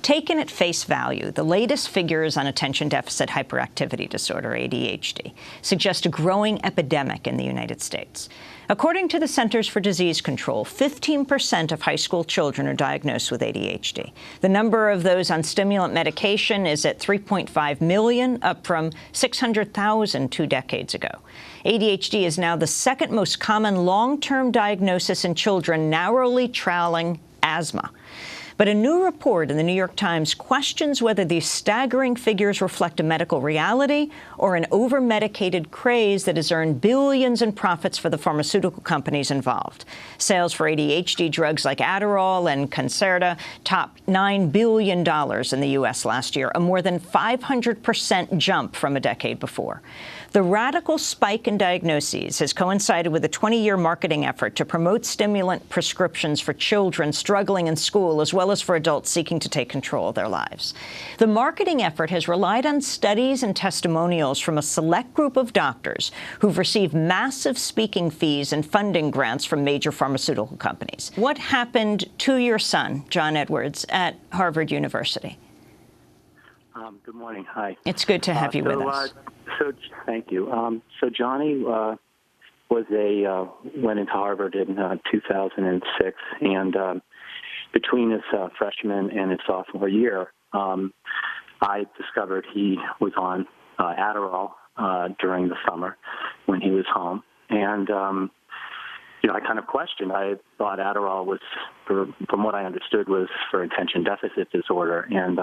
Taken at face value, the latest figures on attention deficit hyperactivity disorder, ADHD, suggest a growing epidemic in the United States. According to the Centers for Disease Control, 15% of high school children are diagnosed with ADHD. The number of those on stimulant medication is at 3.5 million, up from 600,000 2 decades ago. ADHD is now the second most common long-term diagnosis in children, narrowly trailing asthma. But a new report in the New York Times questions whether these staggering figures reflect a medical reality or an over-medicated craze that has earned billions in profits for the pharmaceutical companies involved. Sales for ADHD drugs like Adderall and Concerta topped $9 billion in the U.S. last year, a more than 500% jump from a decade before. The radical spike in diagnoses has coincided with a 20-year marketing effort to promote stimulant prescriptions for children struggling in school, as well as for adults seeking to take control of their lives. The marketing effort has relied on studies and testimonials from a select group of doctors who've received massive speaking fees and funding grants from major pharmaceutical companies. What happened to your son, John Edwards, at Harvard University? Good morning. Hi. It's good to have you with us. Thank you. So Johnny went into Harvard in 2006, and between his freshman and his sophomore year, I discovered he was on Adderall during the summer when he was home, and I kind of questioned. I thought Adderall was, from what I understood, was for attention deficit disorder, and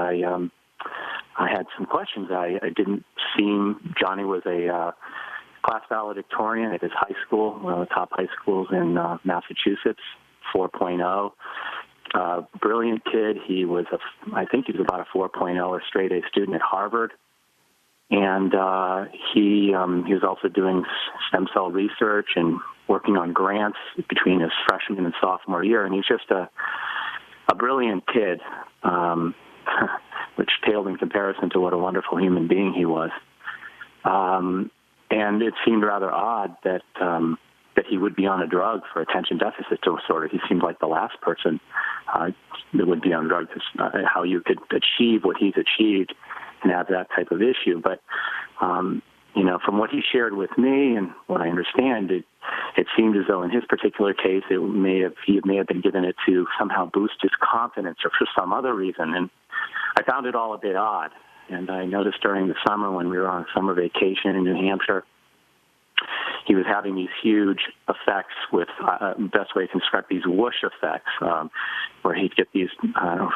I had some questions. I didn't seem, Johnny was a class valedictorian at his high school, one of the top high schools in Massachusetts, 4.0. Brilliant kid. I think he was about a 4.0 or straight A student at Harvard. And he was also doing stem cell research and working on grants between his freshman and sophomore year. And he's just a brilliant kid. Which paled in comparison to what a wonderful human being he was. And it seemed rather odd that he would be on a drug for attention deficit disorder. He seemed like the last person that would be on drugs, how you could achieve what he's achieved and have that type of issue. But, from what he shared with me and what I understand, it seemed as though in his particular case, he may have been given it to somehow boost his confidence or for some other reason. And I found it all a bit odd. And I noticed during the summer when we were on summer vacation in New Hampshire, he was having these huge effects with, best way to describe these whoosh effects, where he'd get these,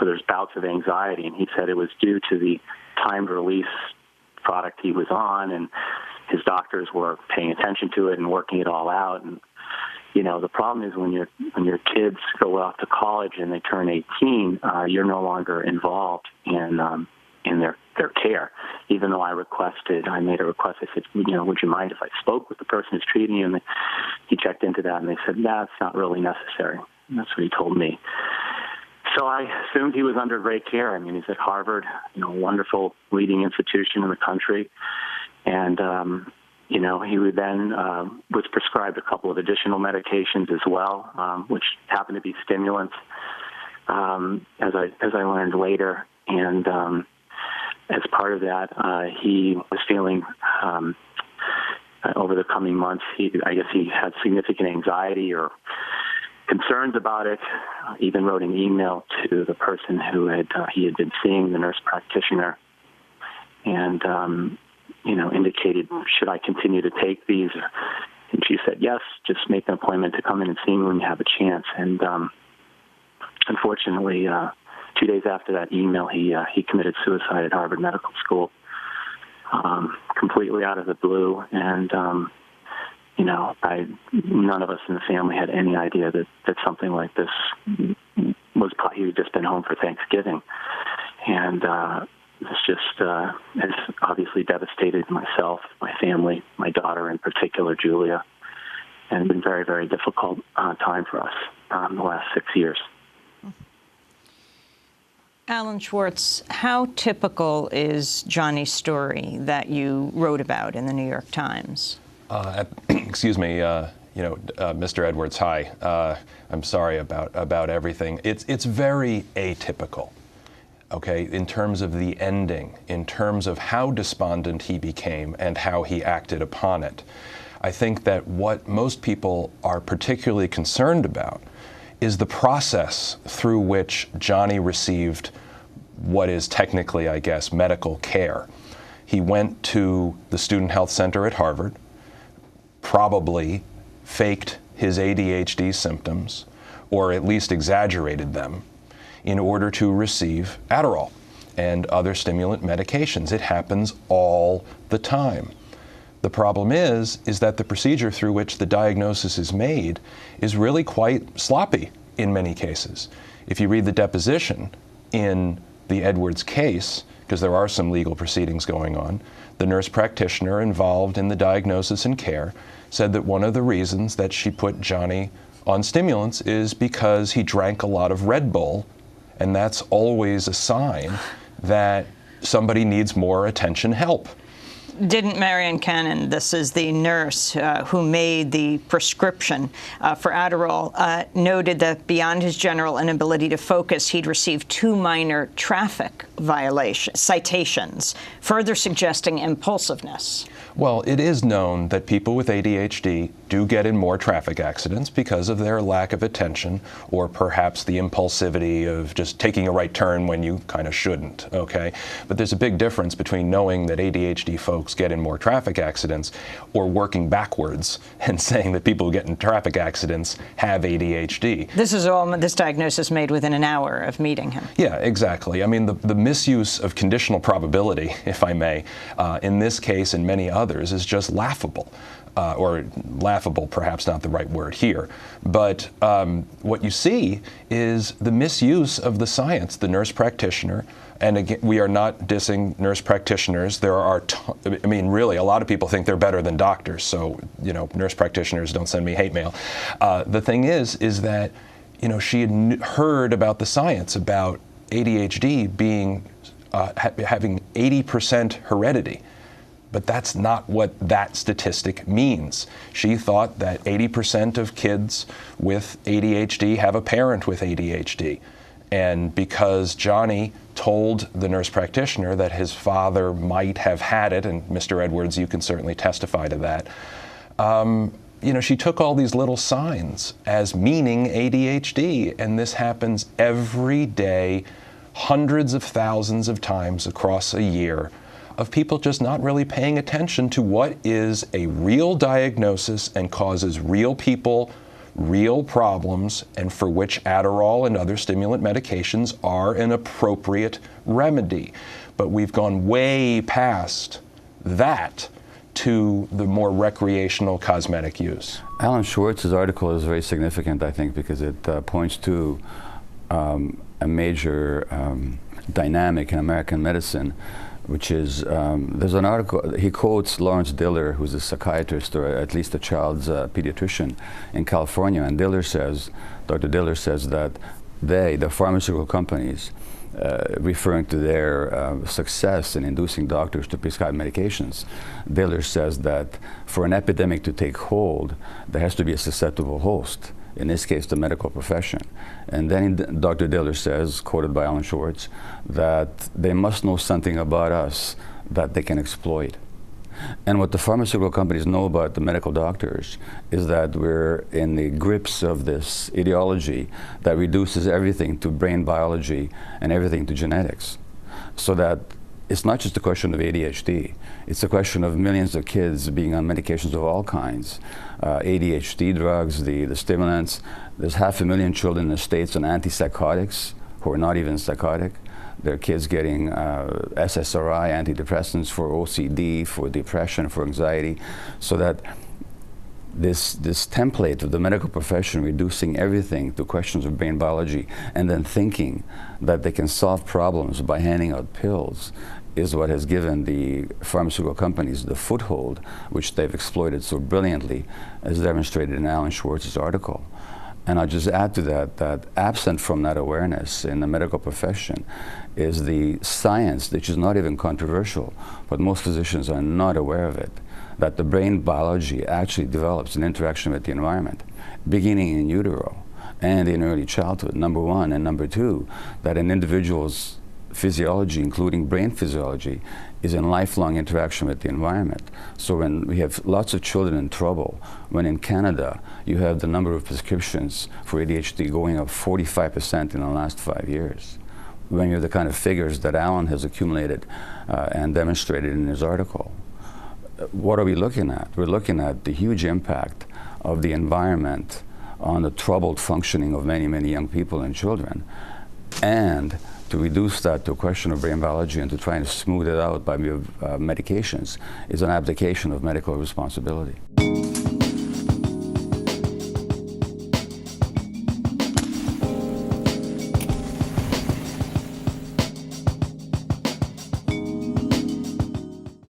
there's bouts of anxiety. And he said it was due to the timed release product he was on, and his doctors were paying attention to it and working it all out. And the problem is when your kids go off to college and they turn 18, you're no longer involved in their care. Even though I made a request. I said, would you mind if I spoke with the person who's treating you? And he checked into that, and they said, nah, it's not really necessary. And that's what he told me. So I assumed he was under great care. I mean, he's at Harvard, a wonderful leading institution in the country, and he would then was prescribed a couple of additional medications as well, which happened to be stimulants, as I learned later. And as part of that, he was feeling over the coming months. I guess he had significant anxiety or concerns about it. Even wrote an email to the person who he had been seeing, the nurse practitioner, and indicated, should I continue to take these? And she said, yes, just make an appointment to come in and see me when you have a chance. And unfortunately, 2 days after that email, he committed suicide at Harvard Medical School, completely out of the blue. And, none of us in the family had any idea that something like this was, he had just been home for Thanksgiving. And it's just has obviously devastated myself, my family, my daughter in particular, Julia, and been very, very difficult time for us the last 6 years. Alan Schwartz, how typical is Johnny's story that you wrote about in the New York Times? Excuse me, Mr. Edwards, hi. I'm sorry about everything. It's very atypical. okay, in terms of the ending, in terms of how despondent he became and how he acted upon it. I think that what most people are particularly concerned about is the process through which Johnny received what is technically, I guess, medical care. He went to the Student Health Center at Harvard, probably faked his ADHD symptoms, or at least exaggerated them, in order to receive Adderall and other stimulant medications. It happens all the time. The problem is that the procedure through which the diagnosis is made is really quite sloppy in many cases. If you read the deposition in the Edwards case, because there are some legal proceedings going on, the nurse practitioner involved in the diagnosis and care said that one of the reasons that she put Johnny on stimulants is because he drank a lot of Red Bull, and that's always a sign that somebody needs more attention help. Didn't Marion Cannon, this is the nurse who made the prescription for Adderall, noted that beyond his general inability to focus, he'd received 2 minor traffic citations, further suggesting impulsiveness. Well, it is known that people with ADHD do get in more traffic accidents because of their lack of attention, or perhaps the impulsivity of just taking a right turn when you kind of shouldn't, okay? But there's a big difference between knowing that ADHD folks get in more traffic accidents or working backwards and saying that people who get in traffic accidents have ADHD. This diagnosis made within an hour of meeting him. Yeah, exactly. I mean, the misuse of conditional probability, if I may, in this case and many others is just laughable. Or laughable, perhaps not the right word here. But what you see is the misuse of the science, the nurse practitioner. And again, we are not dissing nurse practitioners. There are, I mean, really, a lot of people think they're better than doctors. So, you know, nurse practitioners, don't send me hate mail. The thing is that, you know, she had heard about the science about ADHD being, having 80% heredity. But that's not what that statistic means. She thought that 80% of kids with ADHD have a parent with ADHD. And because Johnny told the nurse practitioner that his father might have had it, and Mr. Edwards, you can certainly testify to that, you know, she took all these little signs as meaning ADHD. And this happens every day, hundreds of thousands of times across a year, of people just not really paying attention to what is a real diagnosis and causes real people real problems, and for which Adderall and other stimulant medications are an appropriate remedy. But we've gone way past that to the more recreational cosmetic use. Alan Schwartz's article is very significant, I think, because it points to a major dynamic in American medicine, which is, there's an article, he quotes Lawrence Diller, who's a psychiatrist, or at least a child's pediatrician in California, and Diller says, Dr. Diller says that the pharmaceutical companies, referring to their success in inducing doctors to prescribe medications, Diller says that for an epidemic to take hold, there has to be a susceptible host, in this case the medical profession. And then Dr. Diller says, quoted by Alan Schwartz, that they must know something about us that they can exploit. And what the pharmaceutical companies know about the medical doctors is that we're in the grips of this ideology that reduces everything to brain biology and everything to genetics. So that it's not just a question of ADHD, it's a question of millions of kids being on medications of all kinds. ADHD drugs, the stimulants. There's 500,000 children in the States on antipsychotics who are not even psychotic. There are kids getting SSRI, antidepressants for OCD, for depression, for anxiety. So that this template of the medical profession reducing everything to questions of brain biology and then thinking that they can solve problems by handing out pills is what has given the pharmaceutical companies the foothold, which they've exploited so brilliantly, as demonstrated in Alan Schwartz's article. And I'll just add to that, that absent from that awareness in the medical profession is the science, which is not even controversial, but most physicians are not aware of it, that the brain biology actually develops in interaction with the environment, beginning in utero and in early childhood, number one. And number two, that an individual's physiology, including brain physiology, is in lifelong interaction with the environment. So when we have lots of children in trouble, when in Canada you have the number of prescriptions for ADHD going up 45% in the last 5 years, when you have the kind of figures that Alan has accumulated and demonstrated in his article, what are we looking at? We're looking at the huge impact of the environment on the troubled functioning of many, many young people and children. And to reduce that to a question of brain biology and to try and smooth it out by medications is an abdication of medical responsibility.